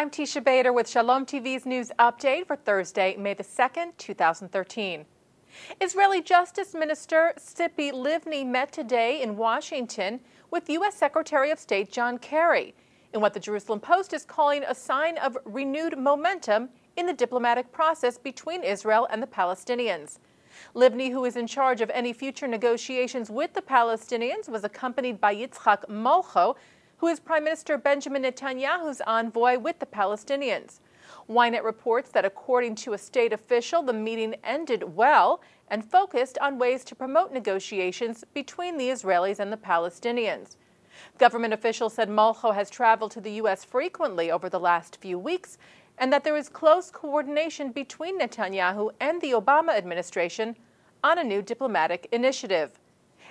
I'm Teisha Bader with Shalom TV's news update for Thursday, May the 2nd, 2013. Israeli Justice Minister Tzipi Livni met today in Washington with U.S. Secretary of State John Kerry in what the Jerusalem Post is calling a sign of renewed momentum in the diplomatic process between Israel and the Palestinians. Livni, who is in charge of any future negotiations with the Palestinians, was accompanied by Yitzhak Molcho, who is Prime Minister Benjamin Netanyahu's envoy with the Palestinians. Ynet reports that according to a state official, the meeting ended well and focused on ways to promote negotiations between the Israelis and the Palestinians. Government officials said Molcho has traveled to the U.S. frequently over the last few weeks and that there is close coordination between Netanyahu and the Obama administration on a new diplomatic initiative.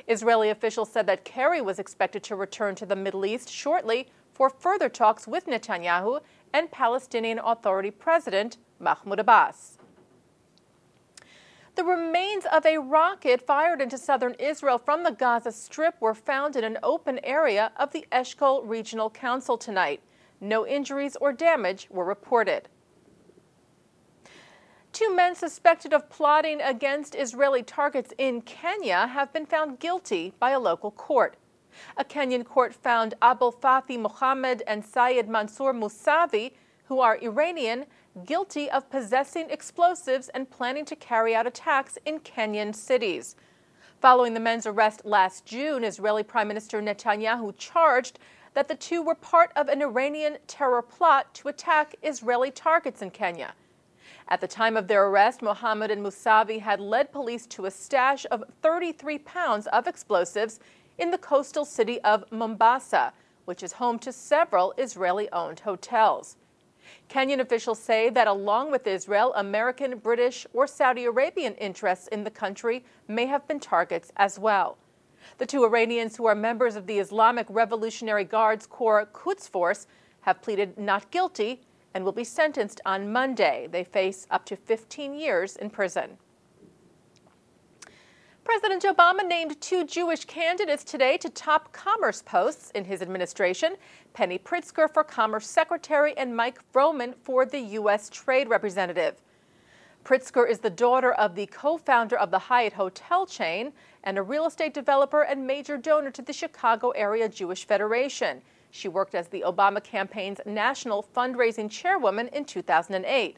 Israeli officials said that Kerry was expected to return to the Middle East shortly for further talks with Netanyahu and Palestinian Authority President Mahmoud Abbas. The remains of a rocket fired into southern Israel from the Gaza Strip were found in an open area of the Eshkol Regional Council tonight. No injuries or damage were reported. Two men suspected of plotting against Israeli targets in Kenya have been found guilty by a local court. A Kenyan court found Abul Fathi Mohammed and Syed Mansour Musavi, who are Iranian, guilty of possessing explosives and planning to carry out attacks in Kenyan cities. Following the men's arrest last June, Israeli Prime Minister Netanyahu charged that the two were part of an Iranian terror plot to attack Israeli targets in Kenya. At the time of their arrest, Mohammed and Musavi had led police to a stash of 33 pounds of explosives in the coastal city of Mombasa, which is home to several Israeli-owned hotels. Kenyan officials say that along with Israel, American, British, or Saudi Arabian interests in the country may have been targets as well. The two Iranians, who are members of the Islamic Revolutionary Guards Corps Quds Force, have pleaded not guilty and will be sentenced on Monday. They face up to 15 years in prison. President Obama named two Jewish candidates today to top commerce posts in his administration, Penny Pritzker for Commerce Secretary and Mike Froman for the U.S. Trade Representative. Pritzker is the daughter of the co-founder of the Hyatt hotel chain and a real estate developer and major donor to the Chicago Area Jewish Federation. She worked as the Obama campaign's national fundraising chairwoman in 2008.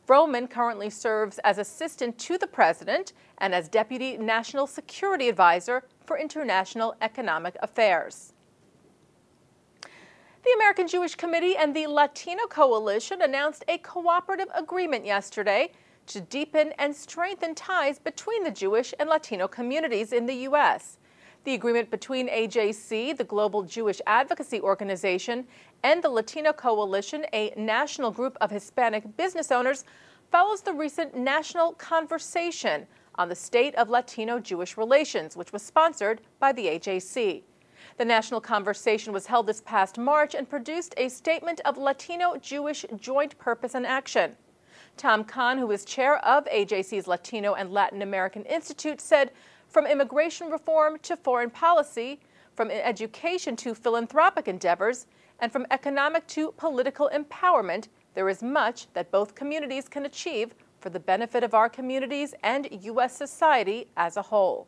Froman currently serves as assistant to the president and as deputy national security advisor for international economic affairs. The American Jewish Committee and the Latino Coalition announced a cooperative agreement yesterday to deepen and strengthen ties between the Jewish and Latino communities in the U.S. The agreement between AJC, the Global Jewish Advocacy Organization, and the Latino Coalition, a national group of Hispanic business owners, follows the recent national conversation on the state of Latino-Jewish relations, which was sponsored by the AJC. The national conversation was held this past March and produced a statement of Latino-Jewish joint purpose and action. Tom Kahn, who is chair of AJC's Latino and Latin American Institute, said, "From immigration reform to foreign policy, from education to philanthropic endeavors, and from economic to political empowerment, there is much that both communities can achieve for the benefit of our communities and U.S. society as a whole."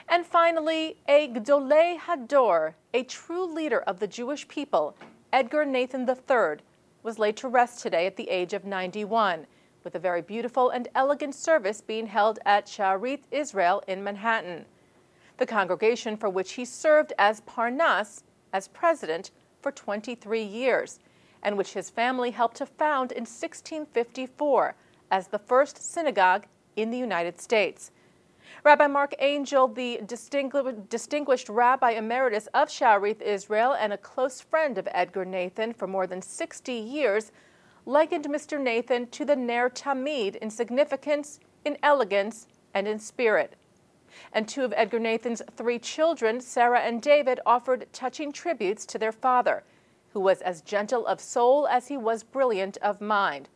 And finally, a Gdolei Hador, a true leader of the Jewish people, Edgar Nathans III, was laid to rest today at the age of 91, with a very beautiful and elegant service being held at Sha'arit Israel in Manhattan. The congregation for which he served as Parnas, as president, for 23 years, and which his family helped to found in 1654 as the first synagogue in the United States. Rabbi Mark Angel, the distinguished Rabbi Emeritus of Sha'arit Israel and a close friend of Edgar Nathans for more than 60 years, likened Mr. Nathans to the Ner Tamid in significance, in elegance, and in spirit. And two of Edgar Nathans' three children, Sarah and David, offered touching tributes to their father, who was as gentle of soul as he was brilliant of mind,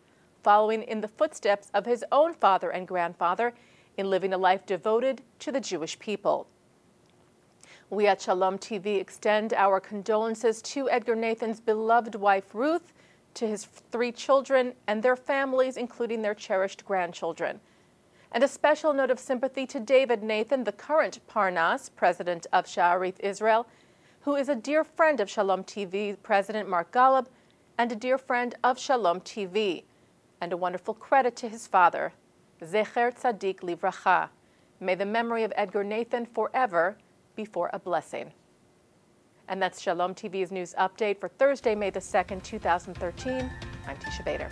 following in the footsteps of his own father and grandfather in living a life devoted to the Jewish people. We at Shalom TV extend our condolences to Edgar Nathans' beloved wife, Ruth, to his 3 children and their families, including their cherished grandchildren. And a special note of sympathy to David Nathan, the current Parnas, president of Sha'arith Israel, who is a dear friend of Shalom TV President Mark Golub and a dear friend of Shalom TV, and a wonderful credit to his father, Zecher Tzadik Livracha. May the memory of Edgar Nathan forever be for a blessing. And that's Shalom TV's news update for Thursday, May the 2nd, 2013. I'm Teisha Bader.